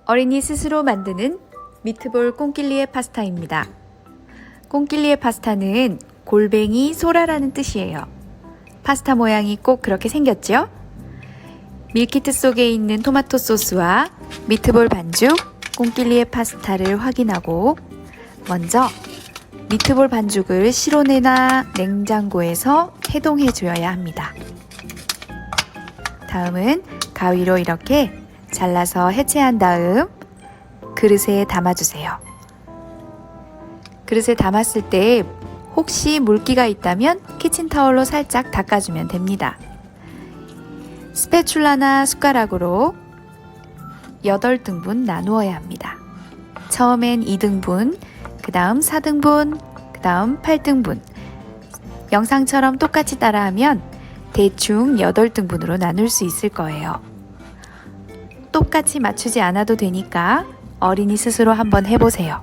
어린이 스스로 만드는 미트볼 꽁끼리에 파스타입니다. 꽁끼리에 파스타는 골뱅이 소라라는 뜻이에요. 파스타 모양이 꼭 그렇게 생겼죠? 밀키트 속에 있는 토마토 소스와 미트볼 반죽, 꽁끼리에 파스타를 확인하고 먼저 미트볼 반죽을 실온이나 냉장고에서 해동해 줘야 합니다. 다음은 가위로 이렇게 잘라서 해체한 다음 그릇에 담아주세요. 그릇에 담았을 때 혹시 물기가 있다면 키친타올로 살짝 닦아주면 됩니다. 스패츌라나 숟가락으로 8등분 나누어야 합니다. 처음엔 2등분, 그 다음 4등분, 그 다음 8등분. 영상처럼 똑같이 따라하면 대충 8등분으로 나눌 수 있을 거예요. 똑같이 맞추지 않아도 되니까 어린이 스스로 한번 해보세요.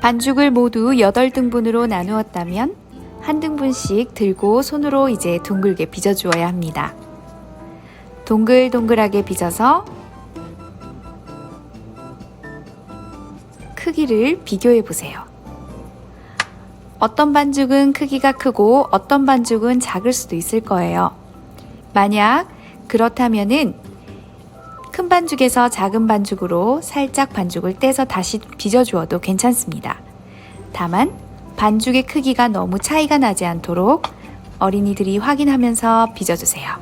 반죽을 모두 8등분으로 나누었다면 1등분씩 들고 손으로 이제 둥글게 빚어주어야 합니다. 동글동글하게 빚어서 크기를 비교해 보세요. 어떤 반죽은 크기가 크고 어떤 반죽은 작을 수도 있을 거예요. 만약 그렇다면은 큰 반죽에서 작은 반죽으로 살짝 반죽을 떼서 다시 빚어주어도 괜찮습니다. 다만 반죽의 크기가 너무 차이가 나지 않도록 어린이들이 확인하면서 빚어주세요.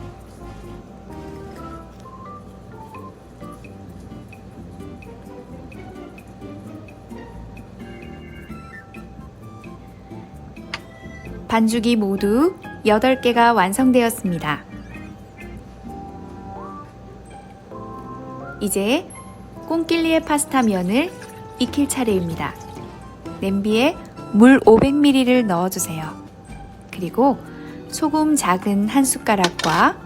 반죽이 모두 8개가 완성되었습니다. 이제 꽁끼리에 파스타 면을 익힐 차례입니다. 냄비에 물 500ml를 넣어주세요. 그리고 소금 작은 한 숟가락과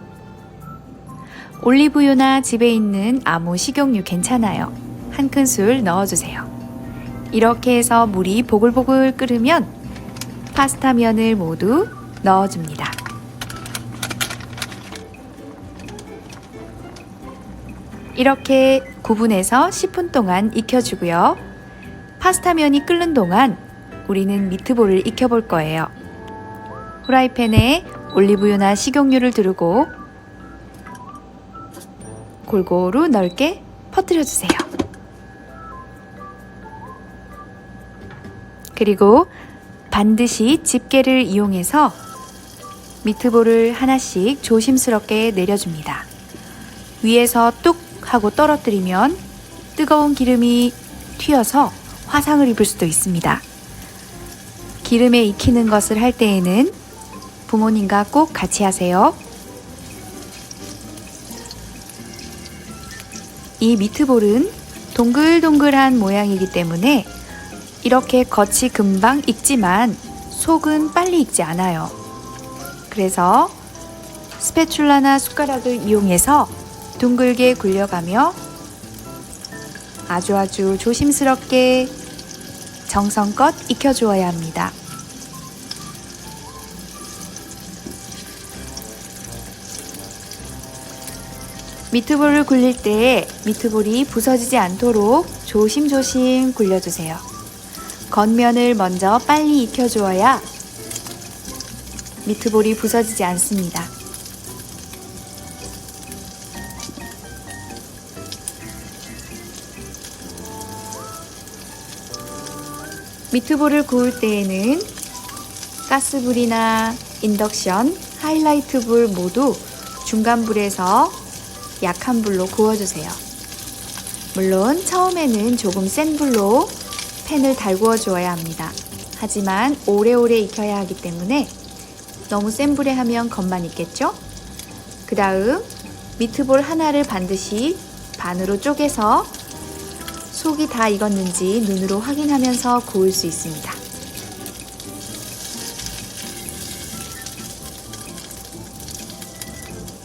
올리브유나 집에 있는 아무 식용유 괜찮아요. 한 큰술 넣어주세요. 이렇게 해서 물이 보글보글 끓으면 파스타 면을 모두 넣어줍니다. 이렇게 구분해서 10분 동안 익혀주고요. 파스타 면이 끓는 동안 우리는 미트볼을 익혀볼 거예요. 후라이팬에 올리브유나 식용유를 두르고 골고루 넓게 퍼뜨려주세요. 그리고 반드시 집게를 이용해서 미트볼을 하나씩 조심스럽게 내려줍니다. 위에서 뚝 하고 떨어뜨리면 뜨거운 기름이 튀어서 화상을 입을 수도 있습니다. 기름에 익히는 것을 할 때에는 부모님과 꼭 같이 하세요. 이 미트볼은 동글동글한 모양이기 때문에 이렇게 겉이 금방 익지만 속은 빨리 익지 않아요. 그래서 스패츌라나 숟가락을 이용해서 둥글게 굴려가며 아주 조심스럽게 정성껏 익혀주어야 합니다. 미트볼을 굴릴 때 미트볼이 부서지지 않도록 조심조심 굴려주세요. 겉면을 먼저 빨리 익혀주어야 미트볼이 부서지지 않습니다. 미트볼을 구울 때에는 가스불이나 인덕션, 하이라이트 불 모두 중간 불에서 약한 불로 구워주세요. 물론 처음에는 조금 센 불로 팬을 달구어 주어야 합니다. 하지만 오래오래 익혀야 하기 때문에 너무 센 불에 하면 겉만 익겠죠? 그 다음 미트볼 하나를 반드시 반으로 쪼개서 속이 다 익었는지 눈으로 확인하면서 구울 수 있습니다.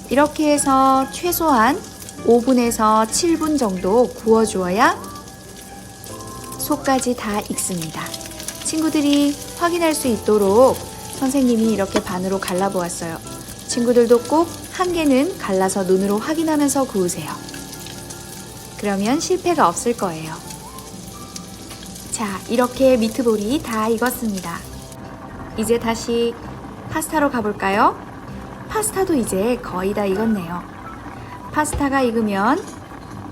이렇게 해서 최소한 5분에서 7분 정도 구워주어야 속까지 다 익습니다. 친구들이 확인할 수 있도록 선생님이 이렇게 반으로 갈라보았어요. 친구들도 꼭 한 개는 갈라서 눈으로 확인하면서 구우세요. 그러면 실패가 없을 거예요. 자, 이렇게 미트볼이 다 익었습니다. 이제 다시 파스타로 가볼까요? 파스타도 이제 거의 다 익었네요. 파스타가 익으면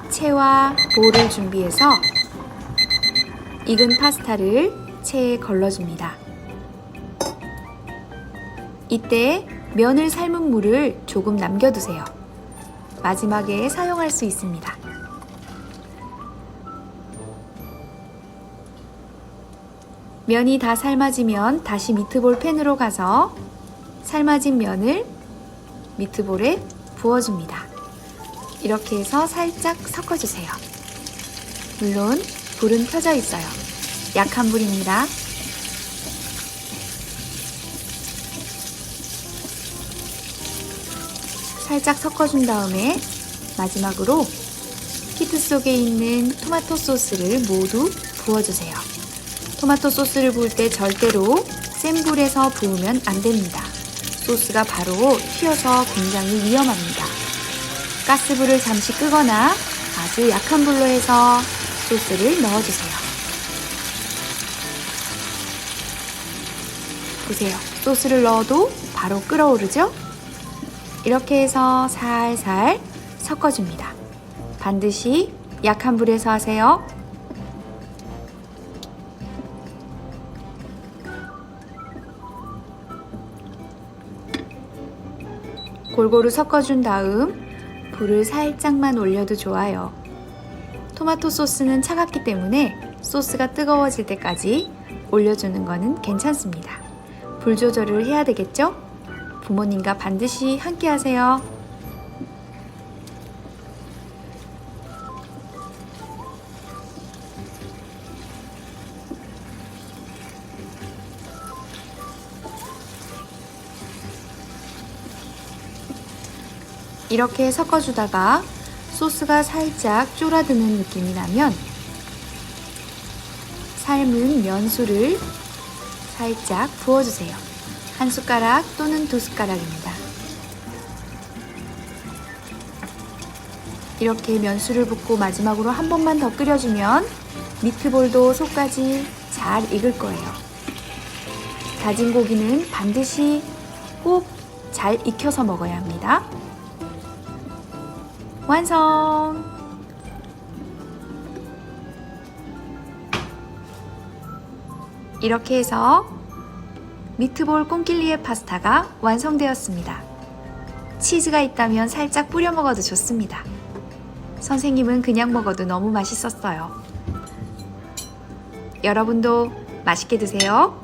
체와 볼을 준비해서 익은 파스타를 체에 걸러줍니다. 이때 면을 삶은 물을 조금 남겨두세요. 마지막에 사용할 수 있습니다. 면이 다 삶아지면 다시 미트볼 팬으로 가서 삶아진 면을 미트볼에 부어줍니다. 이렇게 해서 살짝 섞어주세요. 물론 불은 켜져 있어요. 약한 불입니다. 살짝 섞어준 다음에 마지막으로 히트 속에 있는 토마토 소스를 모두 부어주세요. 토마토 소스를 부을 때 절대로 센 불에서 부으면 안 됩니다. 소스가 바로 튀어서 굉장히 위험합니다. 가스불을 잠시 끄거나 아주 약한 불로 해서 소스를 넣어주세요. 보세요. 소스를 넣어도 바로 끓어오르죠? 이렇게 해서 살살 섞어줍니다. 반드시 약한 불에서 하세요. 골고루 섞어준 다음 불을 살짝만 올려도 좋아요. 토마토 소스는 차갑기 때문에 소스가 뜨거워질 때까지 올려주는 거는 괜찮습니다. 불 조절을 해야 되겠죠? 부모님과 반드시 함께 하세요. 이렇게 섞어주다가 소스가 살짝 쫄아드는 느낌이 나면 삶은 면수를 살짝 부어주세요. 한 숟가락 또는 두 숟가락입니다. 이렇게 면수를 붓고 마지막으로 한 번만 더 끓여주면 미트볼도 속까지 잘 익을 거예요. 다진 고기는 반드시 꼭 잘 익혀서 먹어야 합니다. 완성! 이렇게 해서 미트볼 꽁킬리에 파스타가 완성되었습니다. 치즈가 있다면 살짝 뿌려 먹어도 좋습니다. 선생님은 그냥 먹어도 너무 맛있었어요. 여러분도 맛있게 드세요.